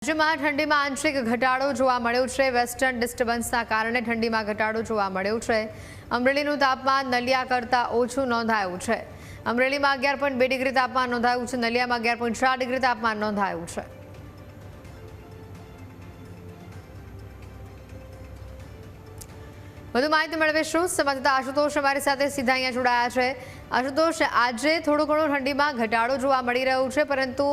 રાજ્યમાં ઠંડીમાં આંશિક ઘટાડો જોવા મળ્યો છે। વેસ્ટર્ન ડિસ્ટર્બન્સના કારણે ઠંડીમાં ઘટાડો જોવા મળ્યો છે। અમરેલીનું તાપમાન નલિયા કરતાં ઓછું નોંધાયું છે। અમરેલીમાં 11.2 ડિગ્રી તાપમાન નોંધાયું છે। નલિયામાં 11.4 ડિગ્રી તાપમાન નોંધાયું છે। વધુ માહિતી મેળવીશું। સંવાદદાતા આશુતોષ અમારી સાથે સીધા અહીંયા જોડાયા છે। આશુતોષ, આજે થોડો ઘણો ઠંડીમાં ઘટાડો જોવા મળી રહ્યો છે, પરંતુ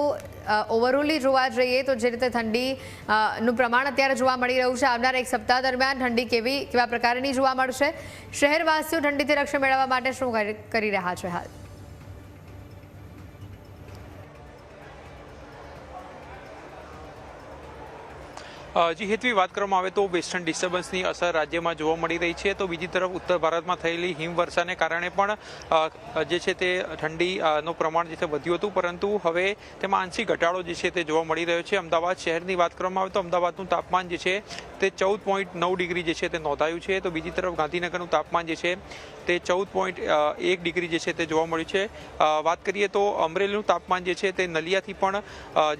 ઓવરઓલી જોવા જઈએ તો જે રીતે ઠંડીનું પ્રમાણ અત્યારે જોવા મળી રહ્યું છે, આવનાર એક સપ્તાહ દરમિયાન ઠંડી કેવા પ્રકારની જોવા મળશે? શહેરવાસીઓ ઠંડીથી રક્ષણ મેળવવા માટે શું કરી રહ્યા છે હાલ? જી હેતવી વાત કરવામાં આવે તો વેસ્ટર્ન ડિસ્ટર્બન્સની અસર રાજ્યમાં જોવા મળી રહી છે। તો બીજી તરફ ઉત્તર ભારતમાં થયેલી હિમવર્ષાને કારણે પણ જે છે તે ઠંડીનું પ્રમાણ જે છે વધ્યું હતું, પરંતુ હવે તેમાં આંશિક ઘટાડો જે છે તે જોવા મળી રહ્યો છે। અમદાવાદ શહેરની વાત કરવામાં આવે તો અમદાવાદનું તાપમાન જે છે તે 14.9 ડિગ્રી જે છે તે નોંધાયું છે। તો બીજી તરફ ગાંધીનગરનું તાપમાન જે છે તે 14.1 ડિગ્રી જે છે તે જોવા મળ્યું છે। વાત કરીએ તો અમરેલીનું તાપમાન જે છે તે નલિયાથી પણ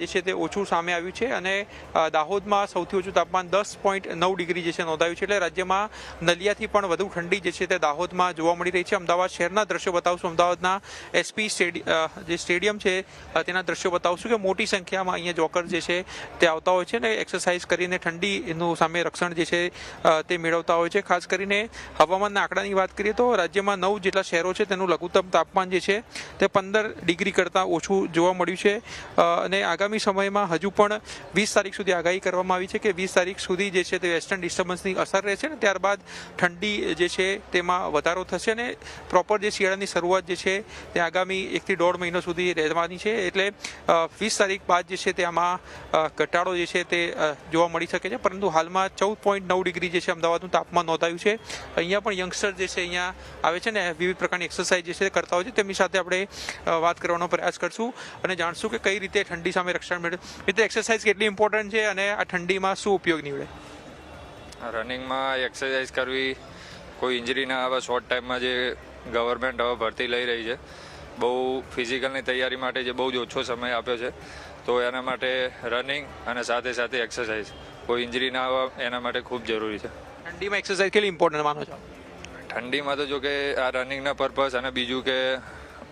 જે છે તે ઓછું સામે આવ્યું છે, અને દાહોદમાં સૌથી ઓછું તાપમાન 10.9 ડિગ્રી જે છે નોંધાયું છે। એટલે રાજ્યમાં નલિયાથી પણ વધુ ઠંડી જે છે તે દાહોદમાં જોવા મળી રહી છે। અમદાવાદ શહેરના દ્રશ્યો બતાવશું। અમદાવાદના એસપી જે સ્ટેડિયમ છે તેના દ્રશ્યો બતાવશું કે મોટી સંખ્યામાં અહીંયા જોકર જે છે તે આવતા હોય છે ને એક્સરસાઇઝ કરીને ઠંડીનું સામે રક્ષણ જે છે તે મેળવતા હોય છે। ખાસ કરીને હવામાનના આંકડાની વાત કરીએ તો રાજ્યમાં 9 જેટલા શહેરો છે તેનું લઘુત્તમ તાપમાન જે છે તે 15 ડિગ્રી કરતાં ઓછું જોવા મળ્યું છે, અને આગામી સમયમાં હજુ પણ 20 તારીખ સુધી આગાહી કરવામાં આવી છે કે 20 તારીખ સુધી જે છે તે વેસ્ટર્ન ડિસ્ટર્બન્સની અસર રહેશે, ને ત્યારબાદ ઠંડી જે છે તેમાં વધારો થશે, અને પ્રોપર જે શિયાળાની શરૂઆત જે છે તે આગામી 1 થી 1.5 મહિનો સુધી રહેવાની છે। એટલે 20 તારીખ બાદ જે છે તે આમાં ઘટાડો જે છે તે જોવા મળી શકે છે, પરંતુ હાલમાં 14.9 ડિગ્રી જે છે અમદાવાદનું તાપમાન નોંધાયું છે। અહીંયા પણ યંગસ્ટર જે છે અહીંયા આવે છે ને વિવિધ પ્રકારની એક્સરસાઇઝ જે છે કરતા હોય છે, તેમની સાથે આપણે વાત કરવાનો પ્રયાસ કરશું અને જાણશું કે કઈ રીતે ઠંડી સામે રક્ષણ મેળવે। એટલે એક્સરસાઇઝ કેટલી ઇમ્પોર્ટન્ટ છે અને આ ઠંડીમાં શું ઉપયોગ નીવડે? રનિંગમાં એક્સરસાઇઝ કરવી, કોઈ ઇન્જરી ના આવે, શોર્ટ ટાઈમમાં જે ગવર્મેન્ટ હવે ભરતી લઈ રહી છે, બહુ ફિઝિકલની તૈયારી માટે જે બહુ જ ઓછો સમય આપ્યો છે, તો એના માટે રનિંગ અને સાથે સાથે એક્સરસાઇઝ, કોઈ ઇન્જરી ના આવે એના માટે ખૂબ જરૂરી છે। ઠંડીમાં એક્સરસાઇઝ કેટલી ઇમ્પોર્ટન્ટ માનો છો? ઠંડીમાં તો જો કે આ રનિંગના પર્પઝ, અને બીજું કે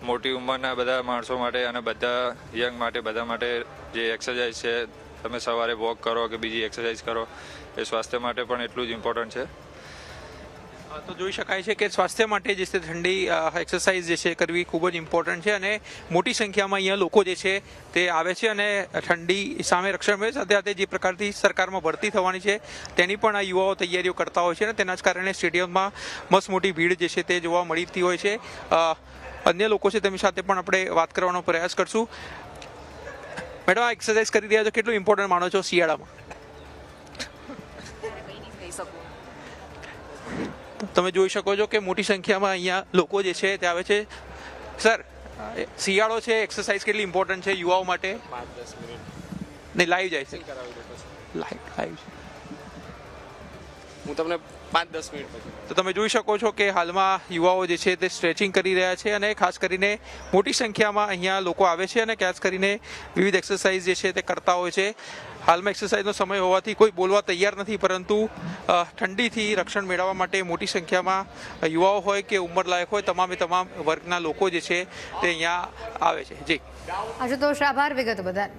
મોટી ઉંમરના બધા માણસો માટે અને બધા યંગ માટે બધા માટે જે એક્સરસાઇઝ છે, તમે સવારે વોક કરો કે બીજી એક્સરસાઇઝ કરો, એ સ્વાસ્થ્ય માટે પણ એટલું જ ઇમ્પોર્ટન્ટ છે। તો જોઈ શકાય છે કે સ્વાસ્થ્ય માટે જે છે ઠંડી એક્સરસાઇઝ જે છે કરવી ખૂબ જ ઇમ્પોર્ટન્ટ છે, અને મોટી સંખ્યામાં અહીંયા લોકો જે છે તે આવે છે અને ઠંડી સામે રક્ષણ મેળવે। સાથે સાથે જે પ્રકારથી સરકારમાં ભરતી થવાની છે તેની પણ આ યુવાઓ તૈયારીઓ કરતા હોય છે, અને તેના જ કારણે સ્ટેડિયમમાં મસ્ત મોટી ભીડ જે છે તે જોવા મળતી હોય છે। અન્ય લોકો છે તેમની સાથે પણ આપણે વાત કરવાનો પ્રયાસ કરશું। મેડમ, આ એક્સરસાઇઝ કરી રહ્યા છો, કેટલું ઇમ્પોર્ટન્ટ માનો છો શિયાળામાં? તમે જોઈ શકો છો કે મોટી સંખ્યામાં અહીંયા લોકો જે છે તે આવે છે। સર, શિયાળો છે, એક્સરસાઇઝ કેટલી ઇમ્પોર્ટન્ટ છે યુવાઓ માટે? 5-10 મિનિટ નહીં, લાઈવ જાય છે, લાઈવ છે, હું તમને 5-10 મિનિટ પછી। તો તમે જોઈ શકો છો કે હાલમાં યુવાઓ જે છે તે સ્ટ્રેચિંગ કરી રહ્યા છે, અને ખાસ કરીને મોટી સંખ્યામાં અહીંયા લોકો આવે છે અને ખાસ કરીને વિવિધ એક્સરસાઇઝ જે છે તે કરતા હોય છે। હાલમાં એક્સરસાઇઝનો સમય હોવાથી કોઈ બોલવા તૈયાર નથી, પરંતુ ઠંડીથી રક્ષણ મેળવવા માટે મોટી સંખ્યામાં યુવાઓ હોય કે ઉંમરલાયક હોય, તમામ વર્ગના લોકો જે છે તે અહીંયા આવે છે। જી આશુતોષ, આભાર વિગતો બદલ।